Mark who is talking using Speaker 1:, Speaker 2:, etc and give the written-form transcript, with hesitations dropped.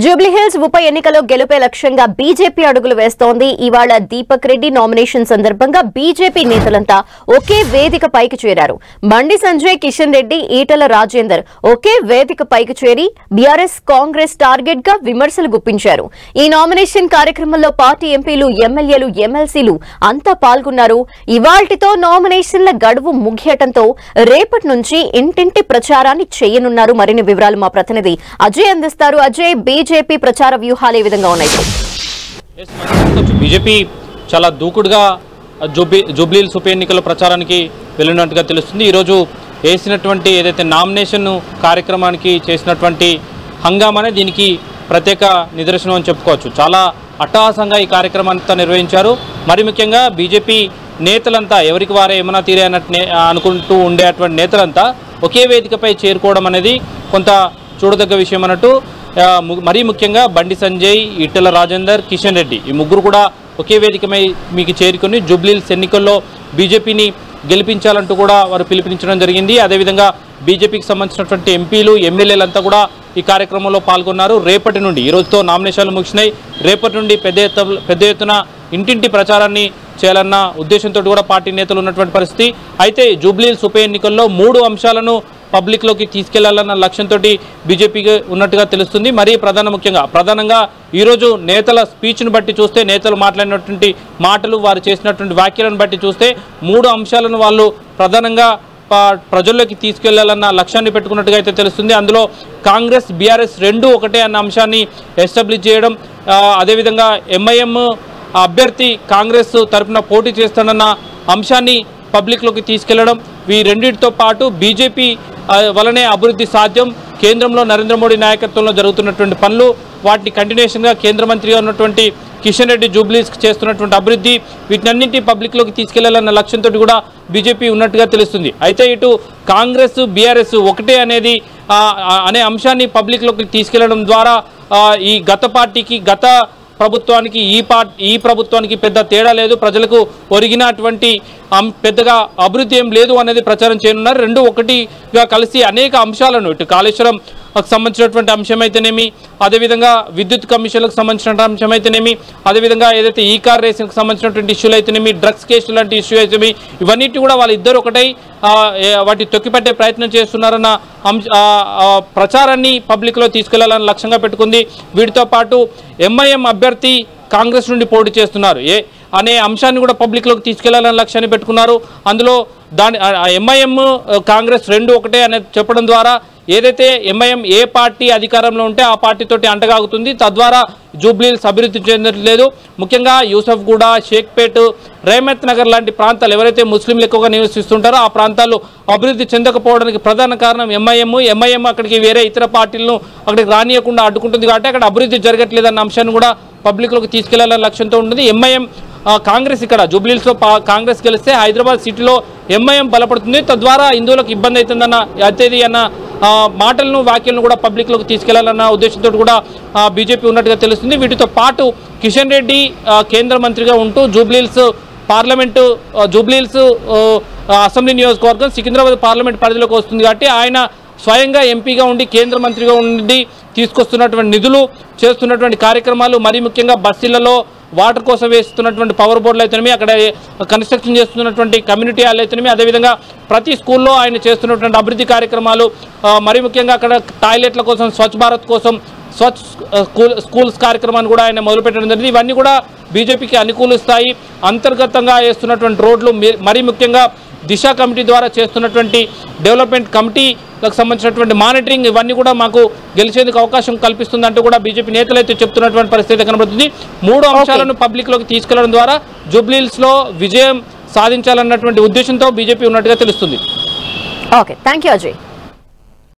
Speaker 1: జూబ్లీహిల్స్ ఉప ఎన్నికలో గెలుపే లక్ష్యంగా బీజేపీ అడుగులు వేస్తోంది. ఇవాళ దీపక్ రెడ్డి నామినేషన్ సందర్భంగా బీజేపీ నేతలంతా ఒకే వేదిక పైకి చేరారు. బండి సంజయ్, కిషన్ రెడ్డి, ఈటల రాజేందర్ ఒకే వేదిక పైకి చేరి బీఆర్ఎస్ కాంగ్రెస్ టార్గెట్ గా విమర్శలు గుప్పించారు. ఈ నామినేషన్ కార్యక్రమంలో పార్టీ ఎంపీలు, ఎమ్మెల్యేలు, ఎమ్మెల్సీలు అంతా పాల్గొన్నారు. ఇవాల్టితో నామినేషన్ల గడువు ముగియటంతో రేపటి నుంచి ఇంటింటి ప్రచారాన్ని చేయనున్నారు. మరిన్ని వివరాలు మా ప్రతినిధి అజయ్ అందిస్తారు. అజయ్, బీజేపీ ప్రచార వ్యూహాలు ఏ విధంగా ఉన్నాయి?
Speaker 2: బీజేపీ చాలా దూకుడుగా జూబ్లీహిల్స్ ఉప ఎన్నికల ప్రచారానికి వెళ్ళినట్టుగా తెలుస్తుంది. ఈరోజు వేసినటువంటి ఏదైతే నామినేషన్ కార్యక్రమానికి చేసినటువంటి హంగామానే దీనికి ప్రత్యేక నిదర్శనం అని చెప్పుకోవచ్చు. చాలా అట్టహాసంగా ఈ కార్యక్రమాన్ని నిర్వహించారు. మరి ముఖ్యంగా బీజేపీ నేతలంతా ఎవరికి వారే ఏమన్నా తీరే అనుకుంటూ ఉండేటువంటి నేతలంతా ఒకే వేదికపై చేరుకోవడం అనేది కొంత చూడదగ్గ విషయం అన్నట్టు. మరీ ముఖ్యంగా బండి సంజయ్, ఈటల రాజేందర్, కిషన్ రెడ్డి ఈ ముగ్గురు కూడా ఒకే వేదికపై మీకు చేరుకొని జూబ్లీహిల్స్ ఎన్నికల్లో బీజేపీని గెలిపించాలంటూ కూడా వారు పిలుపునిచ్చడం జరిగింది. అదేవిధంగా బీజేపీకి సంబంధించినటువంటి ఎంపీలు, ఎమ్మెల్యేలంతా కూడా ఈ కార్యక్రమంలో పాల్గొన్నారు. రేపటి నుండి, ఈరోజుతో నామినేషన్లు ముగిసినాయి, రేపటి నుండి పెద్ద ఎత్తున ఇంటింటి ప్రచారాన్ని చేయాలన్న ఉద్దేశంతో కూడా పార్టీ నేతలు ఉన్నటువంటి పరిస్థితి. అయితే జూబ్లీహిల్స్ ఉప ఎన్నికల్లో 3 అంశాలను పబ్లిక్లోకి తీసుకెళ్లాలన్న లక్ష్యంతో బీజేపీకి ఉన్నట్టుగా తెలుస్తుంది. మరీ ప్రధానంగా ఈరోజు నేతల స్పీచ్ను బట్టి చూస్తే, నేతలు మాట్లాడినటువంటి మాటలు, వారు చేసినటువంటి వ్యాఖ్యలను బట్టి చూస్తే 3 అంశాలను వాళ్ళు ప్రధానంగా ప్రజల్లోకి తీసుకెళ్లాలన్న లక్ష్యాన్ని పెట్టుకున్నట్టుగా అయితే తెలుస్తుంది. అందులో కాంగ్రెస్, బీఆర్ఎస్ రెండు ఒకటే అన్న అంశాన్ని ఎస్టాబ్లిష్ చేయడం, అదేవిధంగా ఎంఐఎం అభ్యర్థి కాంగ్రెస్ తరఫున పోటీ చేస్తానన్న అంశాన్ని పబ్లిక్లోకి తీసుకెళ్లడం, ఈ రెండింటితో పాటు బీజేపీ వలనే అభివృద్ధి సాధ్యం, కేంద్రంలో నరేంద్ర మోడీ నాయకత్వంలో జరుగుతున్నటువంటి పనులు, వాటిని కంటిన్యూషన్గా కేంద్ర మంత్రిగా ఉన్నటువంటి కిషన్ రెడ్డి జూబ్లీహిల్స్కి చేస్తున్నటువంటి అభివృద్ధి, వీటినన్నింటినీ పబ్లిక్లోకి తీసుకెళ్లాలన్న లక్ష్యంతో కూడా బీజేపీ ఉన్నట్టుగా తెలుస్తుంది. అయితే ఇటు కాంగ్రెస్, బీఆర్ఎస్ ఒకటే అనే అంశాన్ని పబ్లిక్లోకి తీసుకెళ్లడం ద్వారా ఈ గత ప్రభుత్వానికి ఈ ప్రభుత్వానికి పెద్ద తేడా లేదు, ప్రజలకు ఒరిగినటువంటి పెద్దగా అభివృద్ధి ఏం లేదు అనేది ప్రచారం చేయనున్నారు. రెండు ఒకటిగా కలిసి అనేక అంశాలను, ఇటు కాళేశ్వరం సంబంధించినటువంటి అంశమైతేనేమి, అదేవిధంగా విద్యుత్ కమిషన్లకు సంబంధించిన అంశమైతేనేమి, అదేవిధంగా ఏదైతే ఈ కార్ రేసింగ్కి సంబంధించినటువంటి ఇష్యూలు అయితేనేమి, డ్రగ్స్ కేసులు లాంటి ఇష్యూ అయితేనేమి, ఇవన్నిటి కూడా వాళ్ళిద్దరు ఒకటై వాటి తొక్కిపట్టే ప్రయత్నం చేస్తున్నారన్న ప్రచారాన్ని పబ్లిక్లో తీసుకెళ్లాలని లక్ష్యంగా పెట్టుకుంది. వీటితో పాటు ఎంఐఎం అభ్యర్థి కాంగ్రెస్ నుండి పోటీ చేస్తున్నారు అనే అంశాన్ని కూడా పబ్లిక్లోకి తీసుకెళ్లాలని లక్ష్యాన్ని పెట్టుకున్నారు. అందులో ఎంఐఎం, కాంగ్రెస్ రెండు ఒకటే అనేది చెప్పడం ద్వారా ఏదైతే ఎంఐఎం ఏ పార్టీ అధికారంలో ఉంటే ఆ పార్టీతోటి అంటగాగుతుంది, తద్వారా జూబ్లీహిల్స్ అభివృద్ధి చెందట్లేదు. ముఖ్యంగా యూసఫ్గూడ, షేక్పేట్, రేమత్ నగర్ లాంటి ప్రాంతాలు ఎవరైతే ముస్లింలు ఎక్కువగా నివసిస్తుంటారో ఆ ప్రాంతాలు అభివృద్ధి చెందకపోవడానికి ప్రధాన కారణం ఎంఐఎం అక్కడికి వేరే ఇతర పార్టీలను అక్కడికి రానియకుండా అడ్డుకుంటుంది కాబట్టి అక్కడ అభివృద్ధి జరగట్లేదన్న అంశాన్ని కూడా పబ్లిక్లోకి తీసుకెళ్లాలనే లక్ష్యంతో ఉంటుంది. ఎంఐఎం కాంగ్రెస్ ఇక్కడ జూబ్లీహిల్స్లో కాంగ్రెస్ గెలిస్తే హైదరాబాద్ సిటీలో ఎంఐఎం బలపడుతుంది, తద్వారా హిందువులకు ఇబ్బంది అవుతుంది అన్న మాటలను, వ్యాఖ్యలను కూడా పబ్లిక్లోకి తీసుకెళ్లాలన్న ఉద్దేశంతో కూడా బీజేపీ ఉన్నట్టుగా తెలుస్తుంది. వీటితో పాటు కిషన్ రెడ్డి కేంద్ర మంత్రిగా ఉంటూ జూబ్లీహిల్స్ అసెంబ్లీ నియోజకవర్గం సికింద్రాబాద్ పార్లమెంట్ పరిధిలోకి వస్తుంది కాబట్టి ఆయన స్వయంగా ఎంపీగా ఉండి కేంద్ర మంత్రిగా ఉండి తీసుకొస్తున్నటువంటి నిధులు, చేస్తున్నటువంటి కార్యక్రమాలు, మరీ ముఖ్యంగా బస్సులలో వాటర్ కోసం వేస్తున్నటువంటి పవర్ బోర్డులు అయితేనేమి, అక్కడ కన్స్ట్రక్షన్ చేస్తున్నటువంటి కమ్యూనిటీ హాల్ అయితేనేమి, అదేవిధంగా ప్రతి స్కూల్లో ఆయన చేస్తున్నటువంటి అభివృద్ధి కార్యక్రమాలు, మరీ ముఖ్యంగా అక్కడ టాయిలెట్ల కోసం, స్వచ్ఛ భారత్ కోసం, స్కూల్స్ కార్యక్రమాన్ని కూడా ఆయన మొదలుపెట్టడం జరిగింది. ఇవన్నీ కూడా బీజేపీకి అనుకూలిస్తాయి. అంతర్గతంగా వేస్తున్నటువంటి రోడ్లు, మరీ ముఖ్యంగా దిశ కమిటీ ద్వారా చేస్తున్నటువంటి డెవలప్మెంట్ కమిటీలకు సంబంధించినటువంటి మానిటరింగ్, ఇవన్నీ కూడా మాకు గెలిచేందుకు అవకాశం కల్పిస్తుందంటూ కూడా బీజేపీ నేతలు అయితే చెప్తున్నటువంటి పరిస్థితి కనబడుతుంది. 3 అంశాలను పబ్లిక్లోకి తీసుకెళ్లడం ద్వారా జూబ్లీహిల్స్లో విజయం సాధించాలన్నటువంటి ఉద్దేశంతో బీజేపీ ఉన్నట్టుగా తెలుస్తుంది.
Speaker 1: Okay, thank you Ajay.